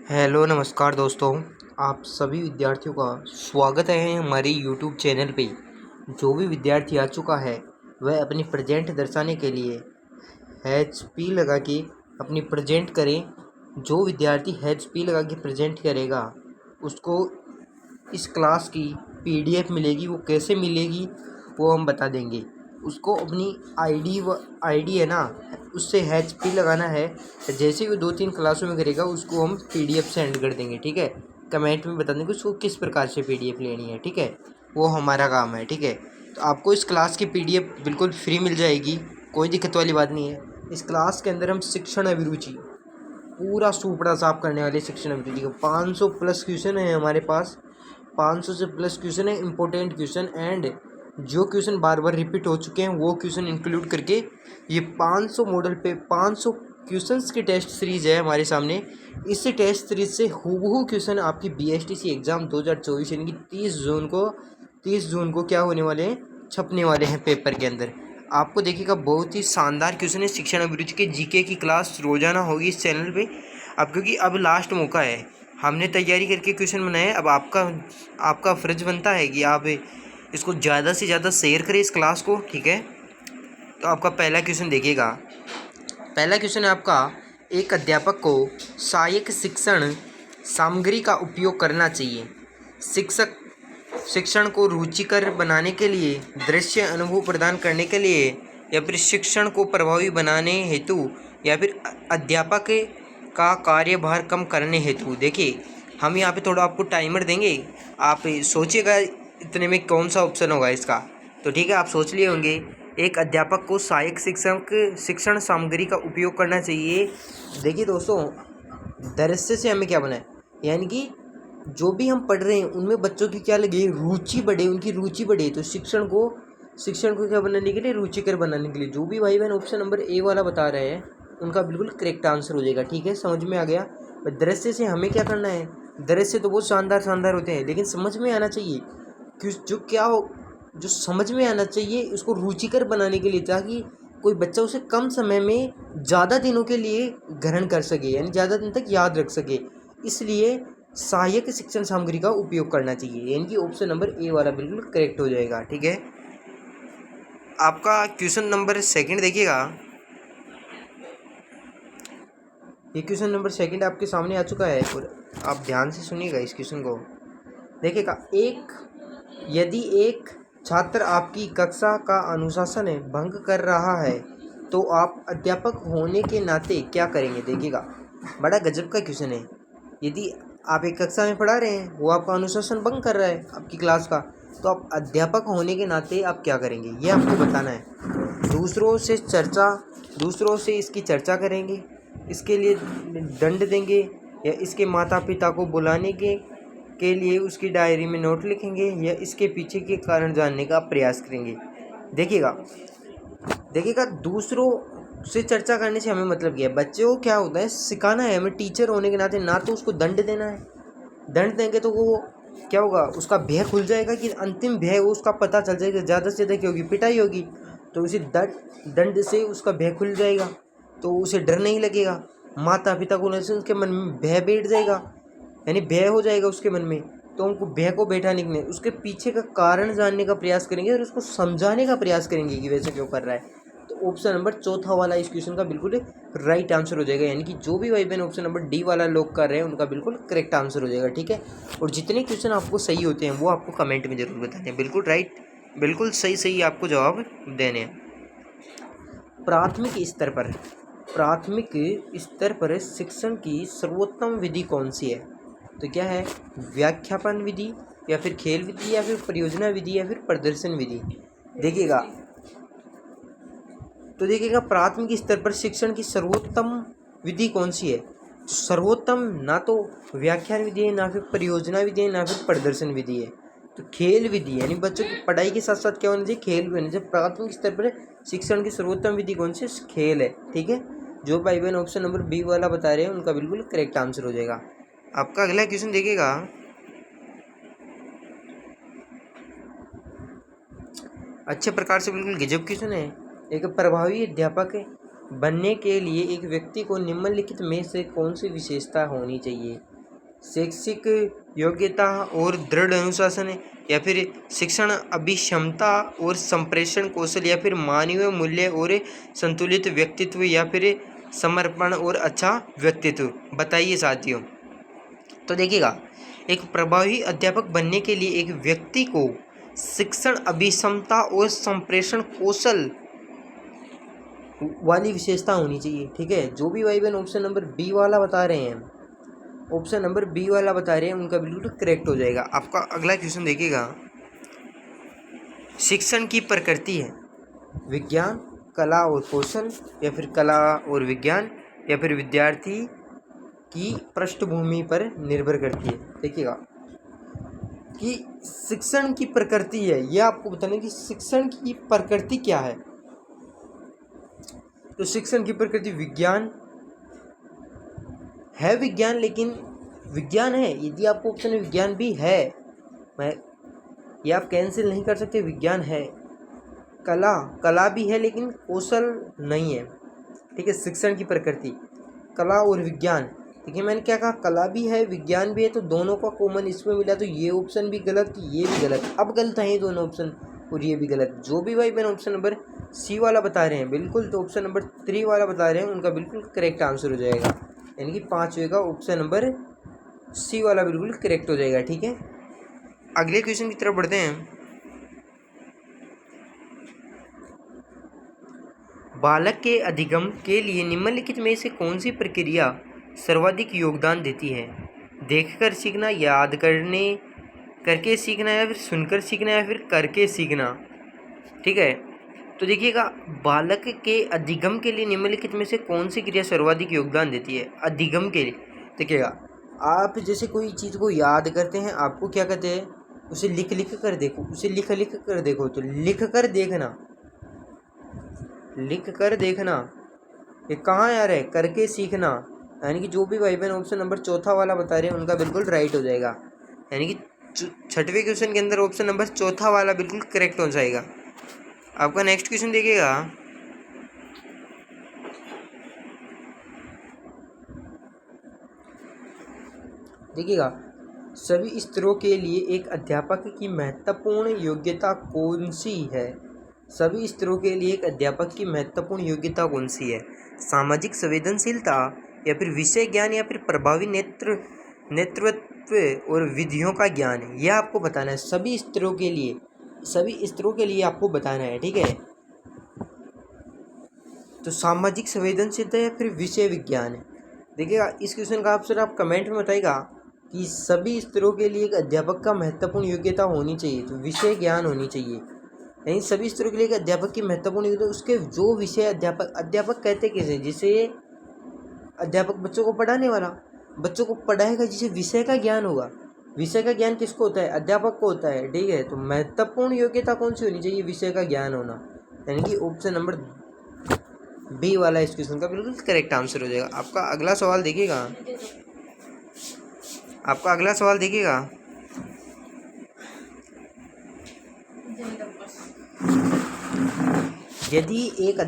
Hello नमस्कार दोस्तों। आप सभी विद्यार्थियों का स्वागत है हमारे यूट्यूब चैनल पे। जो भी विद्यार्थी आ चुका है वह अपनी प्रेजेंट दर्शाने के लिए HP लगा के अपनी प्रेजेंट करें। जो विद्यार्थी HP लगा के प्रेजेंट करेगा उसको इस क्लास की PDF मिलेगी। वो कैसे मिलेगी वो हम बता देंगे। उसको अपनी आईडी है ना, उससे HP लगाना है। जैसे ही वो 2-3 क्लासों में करेगा उसको हम PDF सेंड कर देंगे। ठीक है, कमेंट में बता देंगे उसको किस प्रकार से PDF लेनी है। ठीक है, वो हमारा काम है। ठीक है, तो आपको इस क्लास की PDF बिल्कुल फ्री मिल जाएगी, कोई दिक्कत वाली बात नहीं है। इस क्लास के अंदर हम शिक्षण अभिरुचि पूरा सूपड़ा साफ करने वाले शिक्षण अभिरुचि का 500 प्लस क्वेश्चन है हमारे पास। 500 से प्लस क्वेश्चन है, इंपॉर्टेंट क्वेश्चन एंड जो क्वेश्चन बार बार रिपीट हो चुके हैं वो क्वेश्चन इंक्लूड करके ये 500 मॉडल पे 500 क्वेश्चंस की टेस्ट सीरीज है हमारे सामने। इस टेस्ट सीरीज से हूबहू क्वेश्चन आपकी BSTC एग्ज़ाम 2024 यानी कि 30 जून को क्या होने वाले हैं, छपने वाले हैं पेपर के अंदर। आपको देखिएगा बहुत ही शानदार क्वेश्चन है। शिक्षण अभिरुचि के GK की क्लास रोजाना होगी इस चैनल पे। अब क्योंकि अब लास्ट मौका है, हमने तैयारी करके क्वेश्चन बनाए। अब आपका फ़र्ज बनता है कि आप इसको ज़्यादा से ज़्यादा शेयर करें इस क्लास को। ठीक है, तो आपका पहला क्वेश्चन देखिएगा। पहला क्वेश्चन है आपका, एक अध्यापक को सहायक शिक्षण सामग्री का उपयोग करना चाहिए। शिक्षक शिक्षण को रुचिकर बनाने के लिए, दृश्य अनुभव प्रदान करने के लिए, या फिर शिक्षण को प्रभावी बनाने हेतु, या फिर अध्यापक का कार्यभार कम करने हेतु। देखिए, हम यहाँ पे थोड़ा आपको टाइमर देंगे, आप सोचिएगा इतने में कौन सा ऑप्शन होगा इसका। तो ठीक है, आप सोच लिए होंगे। एक अध्यापक को सहायक शिक्षण सामग्री का उपयोग करना चाहिए। देखिए दोस्तों, दृश्य से हमें क्या बना है, यानी कि जो भी हम पढ़ रहे हैं उनमें बच्चों की क्या लगे, रुचि बढ़े, उनकी रुचि बढ़े। तो शिक्षण को क्या बनाने के लिए, रुचिकर बनाने के लिए। जो भी भाई बहन ऑप्शन नंबर A वाला बता रहे हैं उनका बिल्कुल करेक्ट आंसर हो जाएगा। ठीक है, समझ में आ गया। दृश्य से हमें क्या करना है, दृश्य तो बहुत शानदार होते हैं लेकिन समझ में आना चाहिए कि जो समझ में आना चाहिए उसको रुचिकर बनाने के लिए, ताकि कोई बच्चा उसे कम समय में ज़्यादा दिनों के लिए ग्रहण कर सके, यानी ज़्यादा दिन तक याद रख सके। इसलिए सहायक शिक्षण सामग्री का उपयोग करना चाहिए, यानी कि ऑप्शन नंबर A वाला बिल्कुल करेक्ट हो जाएगा। ठीक है, आपका क्वेश्चन नंबर 2 देखिएगा। ये क्वेश्चन नंबर 2 आपके सामने आ चुका है और आप ध्यान से सुनिएगा इस क्वेश्चन को। देखिएगा, यदि एक छात्र आपकी कक्षा का अनुशासन भंग कर रहा है तो आप अध्यापक होने के नाते क्या करेंगे। देखिएगा, बड़ा गजब का क्वेश्चन है। यदि आप एक कक्षा में पढ़ा रहे हैं, वो आपका अनुशासन भंग कर रहा है आपकी क्लास का, तो आप अध्यापक होने के नाते आप क्या करेंगे, ये आपको बताना है। दूसरों से इसकी चर्चा करेंगे, इसके लिए दंड देंगे, या इसके माता पिता को बुलाने के लिए उसकी डायरी में नोट लिखेंगे, या इसके पीछे के कारण जानने का प्रयास करेंगे। देखिएगा, दूसरों से चर्चा करने से हमें मतलब क्या है, बच्चे को क्या होता है, सिखाना है हमें टीचर होने के नाते। ना तो उसको दंड देना है, दंड देंगे तो वो क्या होगा, उसका भय खुल जाएगा कि अंतिम भय वो उसका पता चल जाएगा। ज़्यादा से ज़्यादा क्या होगी, पिटाई होगी। तो उसी दंड से उसका भय खुल जाएगा, तो उसे डर नहीं लगेगा। माता पिता को से उसके मन में भय बैठ जाएगा, यानी भय हो जाएगा उसके मन में। तो उनको भय को बैठाने के लिए उसके पीछे का कारण जानने का प्रयास करेंगे और उसको समझाने का प्रयास करेंगे कि वैसे क्यों कर रहा है। तो ऑप्शन नंबर 4 वाला इस क्वेश्चन का बिल्कुल राइट आंसर हो जाएगा, यानी कि जो भी भाई बहन ऑप्शन नंबर D वाला लोग कर रहे हैं उनका बिल्कुल करेक्ट आंसर हो जाएगा। ठीक है, और जितने क्वेश्चन आपको सही होते हैं वो आपको कमेंट में जरूर बताने हैं। बिल्कुल राइट, बिल्कुल सही आपको जवाब देने हैं। प्राथमिक स्तर पर शिक्षण की सर्वोत्तम विधि कौन सी है। तो क्या है, व्याख्यापन विधि, या फिर खेल विधि, या फिर परियोजना विधि, या फिर प्रदर्शन विधि। देखिएगा, प्राथमिक स्तर पर शिक्षण की सर्वोत्तम विधि कौन सी है। सर्वोत्तम ना तो व्याख्यान विधि है, ना फिर परियोजना विधि है, ना फिर प्रदर्शन विधि है। तो खेल विधि, यानी बच्चों की पढ़ाई के साथ साथ क्या होना चाहिए, खेल भी होना चाहिए। प्राथमिक स्तर पर शिक्षण की सर्वोत्तम विधि कौन सी, खेल है। ठीक है, जो भाई बहन ऑप्शन नंबर B वाला बता रहे हैं उनका बिल्कुल करेक्ट आंसर हो जाएगा। आपका अगला क्वेश्चन देखिएगा, अच्छे प्रकार से बिल्कुल गजब क्वेश्चन है। एक प्रभावी अध्यापक बनने के लिए एक व्यक्ति को निम्नलिखित में से कौन सी विशेषता होनी चाहिए। शैक्षिक योग्यता और दृढ़ अनुशासन, या फिर शिक्षण अभिक्षमता और संप्रेषण कौशल, या फिर मानवीय मूल्य और संतुलित व्यक्तित्व, या फिर समर्पण और अच्छा व्यक्तित्व। बताइए साथियों। तो देखिएगा, एक प्रभावी अध्यापक बनने के लिए एक व्यक्ति को शिक्षण अभिक्षमता और संप्रेषण कौशल वाली विशेषता होनी चाहिए। ठीक है, जो भी भाई बहन ऑप्शन नंबर बी वाला बता रहे हैं, ऑप्शन नंबर बी वाला बता रहे हैं, उनका बिल्कुल करेक्ट हो जाएगा। आपका अगला क्वेश्चन देखिएगा, शिक्षण की प्रकृति है विज्ञान, कला और कौशल, या फिर कला और विज्ञान, या फिर विद्यार्थी की पृष्ठभूमि पर निर्भर करती है। देखिएगा कि शिक्षण की प्रकृति है, यह आपको बताना कि शिक्षण की प्रकृति क्या है। तो शिक्षण की प्रकृति विज्ञान है, विज्ञान, लेकिन विज्ञान है, यदि आपको ऑप्शन में विज्ञान भी है, मैं ये आप कैंसिल नहीं कर सकते, विज्ञान है। कला भी है लेकिन कौशल नहीं है। ठीक है, शिक्षण की प्रकृति कला और विज्ञान। देखिए मैंने क्या कहा, कला भी है विज्ञान भी है, तो दोनों का कॉमन इसमें मिला, तो ये ऑप्शन भी गलत, ये भी गलत। अब गलत है ये दोनों ऑप्शन और ये भी गलत। जो भी भाई मैंने ऑप्शन नंबर सी वाला बता रहे हैं बिल्कुल, तो ऑप्शन नंबर 3 वाला बता रहे हैं, उनका बिल्कुल करेक्ट आंसर हो जाएगा, यानी कि 5वें का ऑप्शन नंबर सी वाला बिल्कुल करेक्ट हो जाएगा। ठीक है, अगले क्वेश्चन की तरफ बढ़ते हैं। बालक के अधिगम के लिए निम्नलिखित में से कौन सी प्रक्रिया सर्वाधिक योगदान देती है? देखकर सीखना, याद करके सीखना, या फिर सुनकर सीखना, या फिर करके सीखना। ठीक है, तो देखिएगा, बालक के अधिगम के लिए निम्नलिखित में से कौन सी क्रिया सर्वाधिक योगदान देती है? अधिगम के लिए देखिएगा, आप जैसे कोई चीज़ को याद करते हैं, आपको क्या कहते हैं, उसे लिख कर देखो, उसे लिख कर देखो, तो लिख कर देखना, ये कहाँ यार है, करके सीखना, यानी कि जो भी भाई बहन ऑप्शन नंबर 4 वाला बता रहे हैं उनका बिल्कुल राइट हो जाएगा, यानी कि 6वें क्वेश्चन के अंदर ऑप्शन नंबर 4 वाला बिल्कुल करेक्ट हो जाएगा। आपका नेक्स्ट क्वेश्चन देखिएगा, सभी स्तरों के लिए एक अध्यापक की महत्वपूर्ण योग्यता कौन सी है? सभी स्तरों के लिए एक अध्यापक की महत्वपूर्ण योग्यता कौन सी है? सामाजिक संवेदनशीलता, या फिर विषय ज्ञान, या फिर प्रभावी नेतृत्व और विधियों का ज्ञान? यह आपको बताना है सभी स्तरों के लिए आपको बताना है। ठीक है, तो सामाजिक संवेदनशीलता या फिर विषय विज्ञान। देखिएगा, इस क्वेश्चन का आंसर आप कमेंट में बताइएगा कि सभी स्तरों के लिए एक अध्यापक का महत्वपूर्ण योग्यता होनी चाहिए, तो विषय ज्ञान होनी चाहिए। यानी सभी स्तरों के लिए एक अध्यापक की महत्वपूर्ण योग्यता, उसके जो विषय अध्यापक कहते किसे, जिसे अध्यापक बच्चों को पढ़ाने वाला, बच्चों को पढ़ाएगा, जिसे विषय का ज्ञान होगा। विषय का ज्ञान किसको होता है? अध्यापक को होता है। ठीक है, तो महत्वपूर्ण योग्यता कौन सी होनी चाहिए? विषय का ज्ञान होना, यानी कि ऑप्शन नंबर बी वाला इस क्वेश्चन का बिल्कुल करेक्ट आंसर हो जाएगा। आपका अगला सवाल देखिएगा, यदि एक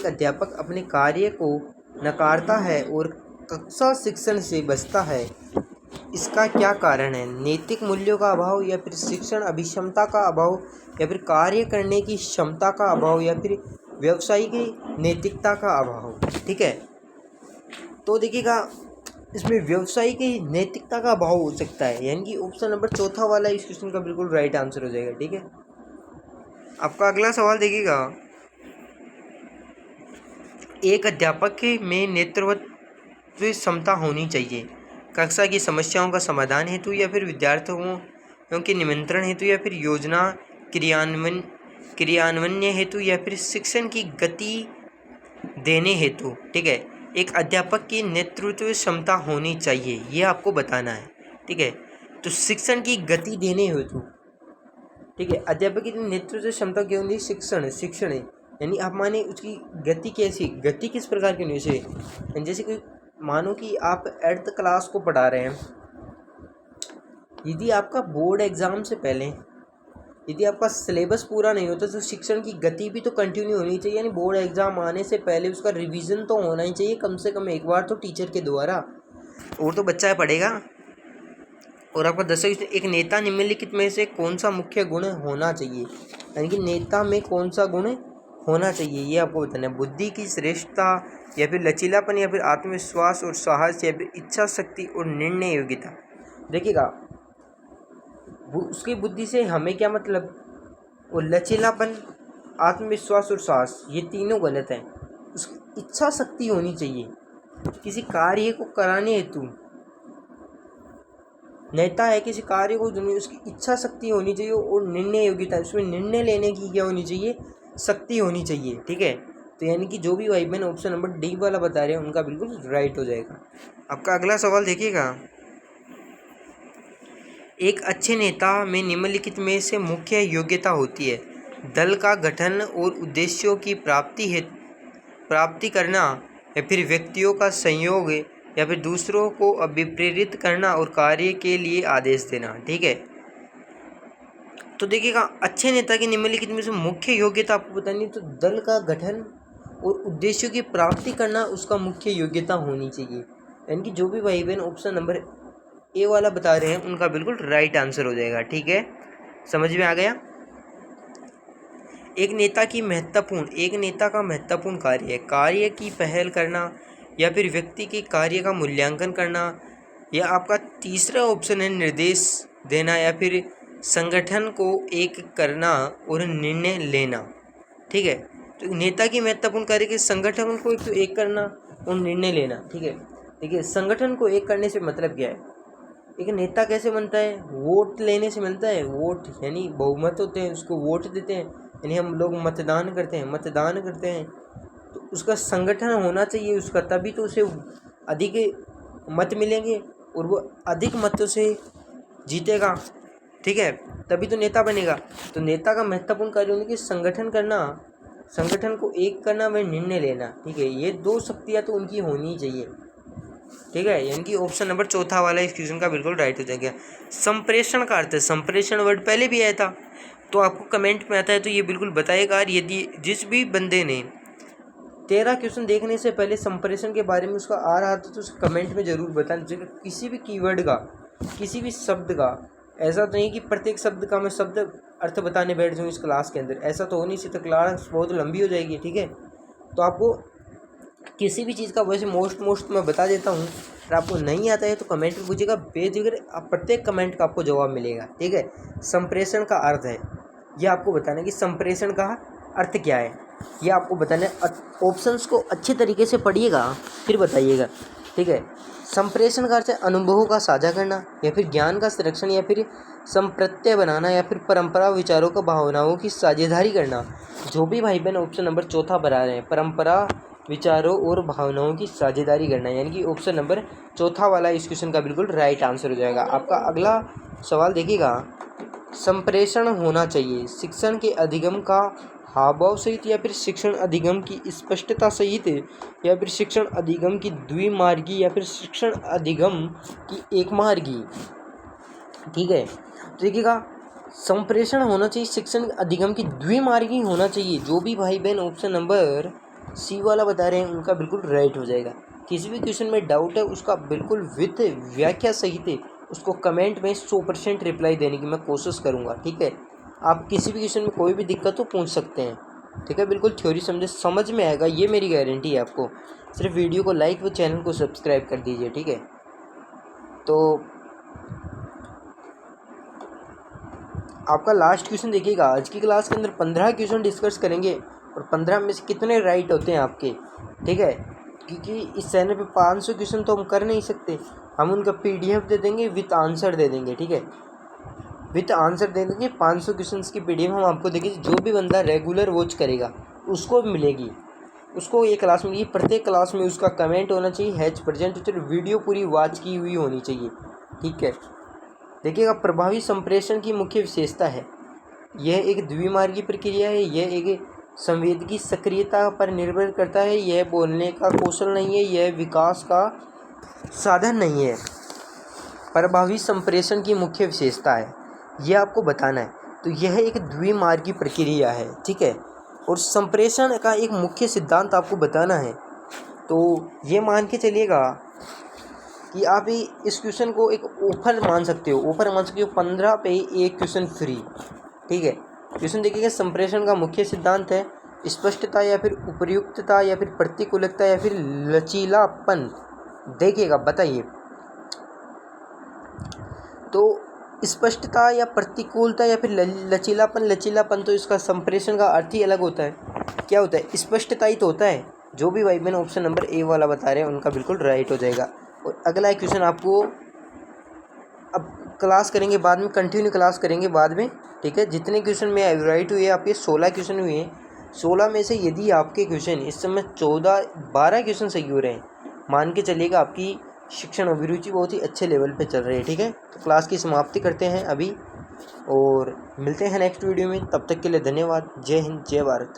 अध्यापक अपने कार्य को नकारता है और कक्षा शिक्षण से बचता है, इसका क्या कारण है? नैतिक मूल्यों का अभाव, या फिर शिक्षण अभिक्षमता का अभाव, या फिर कार्य करने की क्षमता का अभाव, या फिर व्यवसायिक नैतिकता का अभाव? ठीक है, तो देखिएगा, इसमें व्यवसायिक नैतिकता का अभाव हो सकता है, यानी कि ऑप्शन नंबर 4 वाला इस क्वेश्चन का बिल्कुल राइट आंसर हो जाएगा। ठीक है, आपका अगला सवाल देखिएगा, एक अध्यापक में नेतृत्व क्षमता होनी चाहिए कक्षा की समस्याओं का समाधान हेतु, या फिर विद्यार्थियों के निमंत्रण हेतु, या फिर योजना क्रियान्वयन हेतु, या फिर शिक्षण की गति देने हेतु। ठीक है, एक अध्यापक की नेतृत्व क्षमता होनी चाहिए, ये आपको बताना है। ठीक है, तो शिक्षण की गति देने हेतु। ठीक है, अध्यापक की नेतृत्व क्षमता क्यों होनी? शिक्षण है, यानी आप माने उसकी गति कैसी, गति किस प्रकार की होनी चाहिए? जैसे कि मानो कि आप 8th क्लास को पढ़ा रहे हैं, यदि आपका बोर्ड एग्ज़ाम से पहले यदि आपका सिलेबस पूरा नहीं होता, तो शिक्षण की गति भी तो कंटिन्यू होनी चाहिए, यानी बोर्ड एग्ज़ाम आने से पहले उसका रिवीजन तो होना ही चाहिए, कम से कम एक बार तो टीचर के द्वारा। और तो बच्चा है पढ़ेगा। और आपका 10वां क्वेश्चन, एक नेता निम्नलिखित में से कौन सा मुख्य गुण होना चाहिए, यानी कि नेता में कौन सा गुण होना चाहिए ये आपको बताना है। बुद्धि की श्रेष्ठता, या फिर लचीलापन, या फिर आत्मविश्वास और साहस, या फिर इच्छा शक्ति और निर्णय योग्यता। देखिएगा उसकी बुद्धि से हमें क्या मतलब, और लचीलापन, आत्मविश्वास और साहस, ये तीनों गलत हैं। उसकी इच्छा शक्ति होनी चाहिए किसी कार्य को कराने हेतु। नेता है किसी कार्य को, उसकी इच्छा शक्ति होनी चाहिए और निर्णय योग्यता, उसमें निर्णय लेने की क्या होनी चाहिए, शक्ति होनी चाहिए। ठीक है, तो यानी कि जो भी भाई बहन ऑप्शन नंबर डी वाला बता रहे हैं उनका बिल्कुल राइट हो जाएगा। आपका अगला सवाल देखिएगा, एक अच्छे नेता में निम्नलिखित में से मुख्य योग्यता होती है। दल का गठन और उद्देश्यों की प्राप्ति करना, या फिर व्यक्तियों का संयोग, या फिर दूसरों को अभिप्रेरित करना और कार्य के लिए आदेश देना। ठीक है, तो देखिएगा अच्छे नेता की निम्नलिखित में से मुख्य योग्यता आपको बतानी, तो दल का गठन और उद्देश्यों की प्राप्ति करना उसका मुख्य योग्यता होनी चाहिए। यानी कि जो भी भाई बहन ऑप्शन नंबर ए वाला बता रहे हैं उनका बिल्कुल राइट आंसर हो जाएगा। ठीक है, समझ में आ गया। एक नेता का महत्वपूर्ण कार्य की पहल करना, या फिर व्यक्ति के कार्य का मूल्यांकन करना, या आपका तीसरा ऑप्शन है निर्देश देना, या फिर संगठन को एक करना और निर्णय लेना। ठीक है, तो नेता की महत्वपूर्ण कार्य के संगठन को एक करना और निर्णय लेना। ठीक है, देखिए संगठन को एक करने से मतलब क्या है, एक नेता कैसे बनता है, वोट लेने से मिलता है। वोट यानी बहुमत होते हैं, उसको वोट देते हैं, यानी हम लोग मतदान करते हैं, तो उसका संगठन होना चाहिए उसका, तभी तो उसे अधिक मत मिलेंगे और वो अधिक मतों से जीतेगा। ठीक है, तभी तो नेता बनेगा। तो नेता का महत्वपूर्ण कार्य होने की संगठन करना, संगठन को एक करना व निर्णय लेना। ठीक है, ये दो शक्तियाँ तो उनकी होनी ही चाहिए। ठीक है, यानी कि ऑप्शन नंबर चौथा वाला इस क्वेश्चन का बिल्कुल राइट हो जाएगा। संप्रेषण का अर्थ है, संप्रेषण वर्ड पहले भी आया था, तो आपको कमेंट में आता है तो ये बिल्कुल बताएगा। यदि जिस भी बंदे ने 13 क्वेश्चन देखने से पहले संप्रेषण के बारे में उसका आ रहा था तो उसे कमेंट में ज़रूर बताना चाहिए। किसी भी कीवर्ड का, किसी भी शब्द का, ऐसा तो नहीं कि प्रत्येक शब्द का मैं शब्द अर्थ बताने बैठ जाऊँ इस क्लास के अंदर, ऐसा तो हो नहीं सकता, क्लास बहुत लंबी हो जाएगी। ठीक है, तो आपको किसी भी चीज़ का वैसे मोस्ट मैं बता देता हूँ। अगर आपको नहीं आता है तो कमेंट में पूछिएगा, बेझिझक प्रत्येक कमेंट का आपको जवाब मिलेगा। ठीक है, संप्रेषण का अर्थ है, यह आपको बताना है कि संप्रेषण का अर्थ क्या है, ये आपको बताना है। ऑप्शंस को अच्छे तरीके से पढ़िएगा फिर बताइएगा। ठीक है, संप्रेषण का अर्थ है अनुभवों का साझा करना, या फिर ज्ञान का संरक्षण, या फिर संप्रत्यय बनाना, या फिर परंपरा विचारों को भावनाओं की साझेदारी करना। जो भी भाई बहन ऑप्शन नंबर चौथा बना रहे हैं, परंपरा विचारों और भावनाओं की साझेदारी करना, यानी कि ऑप्शन नंबर चौथा वाला इस क्वेश्चन का बिल्कुल राइट आंसर हो जाएगा। आपका अगला सवाल देखिएगा, संप्रेषण होना चाहिए शिक्षण के अधिगम का हावभाव सहित, या फिर शिक्षण अधिगम की स्पष्टता सहित, या फिर शिक्षण अधिगम की द्विमार्गी, या फिर शिक्षण अधिगम की एक मार्गी। ठीक है, तो देखिएगा संप्रेषण होना चाहिए शिक्षण अधिगम की द्विमार्गी होना चाहिए। जो भी भाई बहन ऑप्शन नंबर सी वाला बता रहे हैं उनका बिल्कुल राइट हो जाएगा। किसी भी क्वेश्चन में डाउट है उसका बिल्कुल विथ व्याख्या सहित उसको कमेंट में 100% रिप्लाई देने की मैं कोशिश करूँगा। ठीक है, आप किसी भी क्वेश्चन में कोई भी दिक्कत हो पूछ सकते हैं। ठीक है, बिल्कुल थ्योरी समझ में आएगा, ये मेरी गारंटी है आपको। सिर्फ वीडियो को लाइक व चैनल को सब्सक्राइब कर दीजिए। ठीक है, तो आपका लास्ट क्वेश्चन देखिएगा। आज की क्लास के अंदर 15 क्वेश्चन डिस्कस करेंगे और 15 में से कितने राइट होते हैं आपके। ठीक है, क्योंकि इस चैनल पे 500 क्वेश्चन तो हम कर नहीं सकते, हम उनका PDF दे देंगे, विथ आंसर दे देंगे। ठीक है, विथ आंसर दे देंगे। 500 क्वेश्चन की PDF हम आपको देंगे। जो भी बंदा रेगुलर वॉच करेगा उसको मिलेगी, उसको ये क्लास मिलेगी। प्रत्येक क्लास में उसका कमेंट होना चाहिए हैज प्रेजेंट टीचर, वीडियो पूरी वॉच की हुई होनी चाहिए। ठीक है, देखिएगा प्रभावी संप्रेषण की मुख्य विशेषता है, यह एक द्विमार्गी प्रक्रिया है, यह एक संवेदकी सक्रियता पर निर्भर करता है, यह बोलने का कौशल नहीं है, यह विकास का साधन नहीं है। प्रभावी संप्रेषण की मुख्य विशेषता है, यह आपको बताना है। तो यह एक द्विमार्गी प्रक्रिया है। ठीक है, और संप्रेषण का एक मुख्य सिद्धांत आपको बताना है। तो ये मान के चलिएगा कि आप ही इस क्वेश्चन को एक ऑफर मान सकते हो, 15 पे एक क्वेश्चन फ्री। ठीक है, क्वेश्चन देखिएगा, संप्रेषण का मुख्य सिद्धांत है स्पष्टता या फिर उपयुक्तता या फिर प्रतिकूलता या फिर लचीलापन। देखिएगा, बताइए। तो स्पष्टता या प्रतिकूलता या फिर लचीलापन तो इसका संप्रेषण का अर्थ ही अलग होता है। क्या होता है? स्पष्टता ही तो होता है। जो भी भाई मैंने ऑप्शन नंबर ए वाला बता रहे हैं उनका बिल्कुल राइट हो जाएगा। और अगला एक क्वेश्चन आपको अब क्लास करेंगे बाद में, कंटिन्यू क्लास करेंगे बाद में। ठीक है, जितने क्वेश्चन में राइट हुए आपके 16 क्वेश्चन हुए हैं, 16 में से यदि आपके क्वेश्चन इस समय 12 क्वेश्चन सही हो रहे हैं, मान के चलिएगा आपकी शिक्षण अभिरुचि बहुत ही अच्छे लेवल पे चल रही है। ठीक है, तो क्लास की समाप्ति करते हैं अभी और मिलते हैं नेक्स्ट वीडियो में। तब तक के लिए धन्यवाद। जय हिंद, जय भारत।